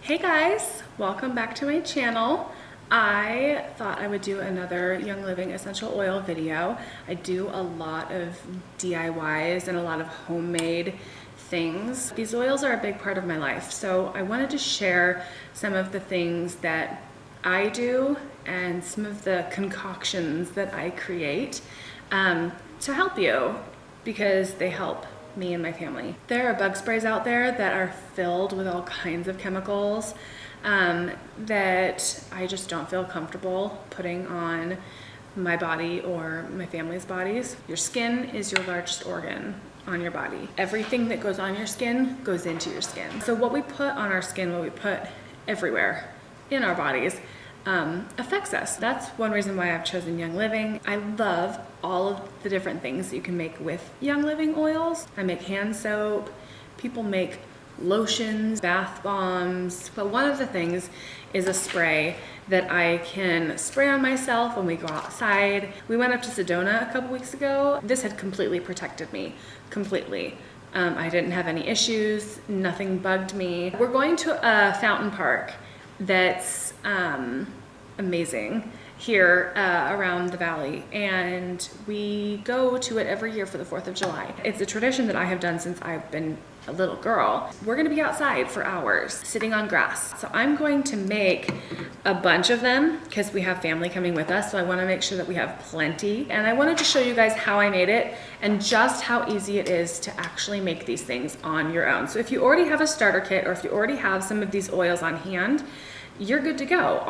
Hey guys, welcome back to my channel. I thought I would do another Young Living essential oil video. I do a lot of DIYs and a lot of homemade things. These oils are a big part of my life, so I wanted to share some of the things that I do and some of the concoctions that I create to help you, because they help me and my family. There are bug sprays out there that are filled with all kinds of chemicals that I just don't feel comfortable putting on my body or my family's bodies. Your skin is your largest organ on your body. Everything that goes on your skin goes into your skin. So what we put on our skin, what we put everywhere in our bodies, affects us. That's one reason why I've chosen Young Living. I love all of the different things that you can make with Young Living oils. I make hand soap, people make lotions, bath bombs, but one of the things is a spray that I can spray on myself when we go outside. We went up to Sedona a couple weeks ago. This had completely protected me, completely. I didn't have any issues, nothing bugged me. We're going to a fountain park that's amazing here around the valley, and we go to it every year for the 4th of July. It's a tradition that I have done since I've been a little girl. We're gonna be outside for hours sitting on grass. So I'm going to make a bunch of them because we have family coming with us, so I wanna make sure that we have plenty. And I wanted to show you guys how I made it and just how easy it is to actually make these things on your own. So if you already have a starter kit, or if you already have some of these oils on hand, you're good to go.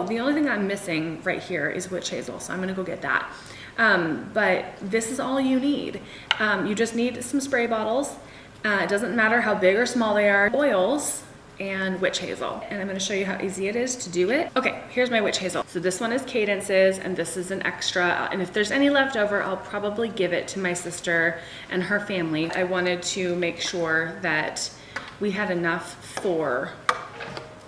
The only thing I'm missing right here is witch hazel, so I'm gonna go get that. But this is all you need. You just need some spray bottles. It doesn't matter how big or small they are, oils and witch hazel. And I'm gonna show you how easy it is to do it. Okay, here's my witch hazel. So this one is Cadence's, and this is an extra. And if there's any left over, I'll probably give it to my sister and her family. I wanted to make sure that we had enough for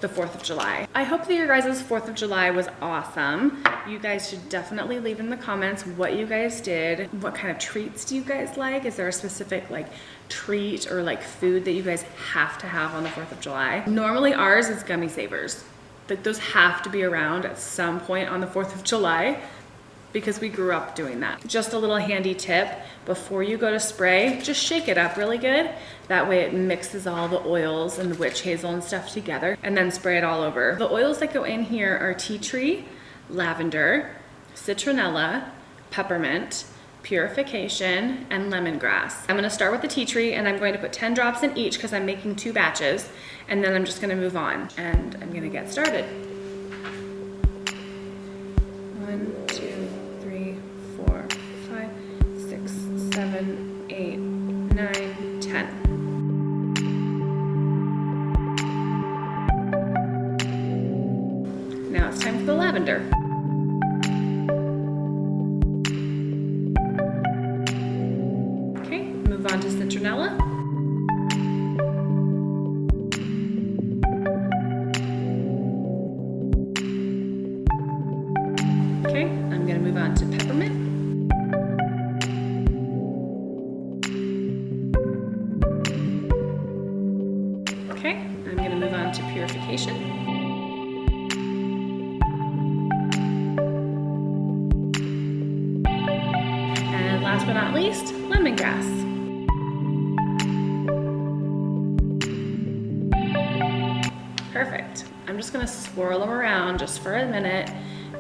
the 4th of July. I hope that your guys' 4th of July was awesome. You guys should definitely leave in the comments what you guys did. What kind of treats do you guys like? Is there a specific like treat or like food that you guys have to have on the 4th of July? Normally ours is gummy savers. Like those have to be around at some point on the 4th of July, because we grew up doing that. Just a little handy tip, before you go to spray, just shake it up really good. That way it mixes all the oils and the witch hazel and stuff together, and then spray it all over. The oils that go in here are tea tree, lavender, citronella, peppermint, purification, and lemongrass. I'm gonna start with the tea tree, and I'm going to put 10 drops in each because I'm making 2 batches, and then I'm just gonna move on, and I'm gonna get started. 1, 2, 3, 4, 5, 6, 7, 8, 9, 10. Now it's time for the lavender. Okay, move on to citronella. Okay, I'm gonna move on to peppermint. Okay, I'm gonna move on to purification. And last but not least, lemongrass. Perfect. I'm just gonna swirl them around just for a minute,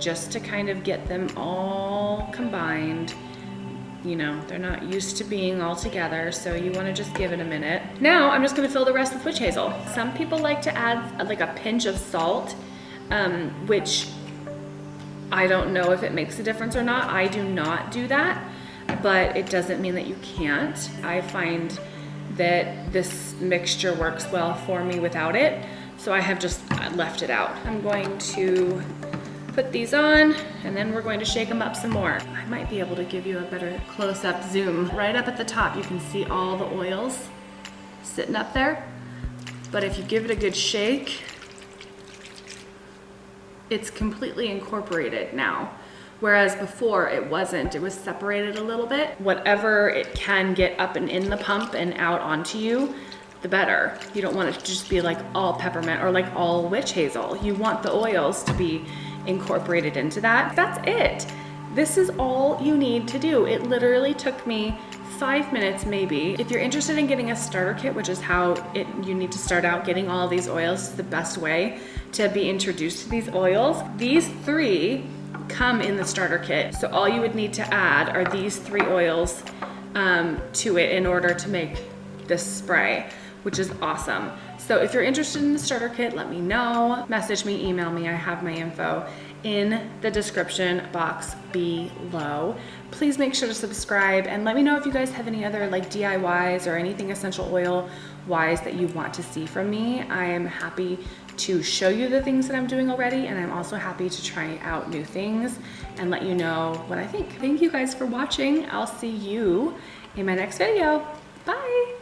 just to kind of get them all combined. You know, they're not used to being all together, so you wanna just give it a minute. Now, I'm just gonna fill the rest with witch hazel. Some people like to add like a pinch of salt, which I don't know if it makes a difference or not. I do not do that, but it doesn't mean that you can't. I find that this mixture works well for me without it, so I have just left it out. I'm going to put these on, and then we're going to shake them up some more. I might be able to give you a better close-up zoom. Right up at the top, you can see all the oils sitting up there. But if you give it a good shake, it's completely incorporated now. Whereas before it wasn't, it was separated a little bit. Whatever it can get up and in the pump and out onto you, the better. You don't want it to just be like all peppermint or like all witch hazel. You want the oils to be incorporated into that. That's it. This is all you need to do. It literally took me 5 minutes maybe. If you're interested in getting a starter kit, which is how you need to start out getting all of these oils, is the best way to be introduced to these oils. These 3 come in the starter kit. So all you would need to add are these 3 oils to it in order to make this spray, which is awesome. So if you're interested in the starter kit, let me know. Message me, email me. I have my info in the description box below. Please make sure to subscribe and let me know if you guys have any other like DIYs or anything essential oil wise that you want to see from me. I am happy to show you the things that I'm doing already, and I'm also happy to try out new things and let you know what I think. Thank you guys for watching. I'll see you in my next video. Bye.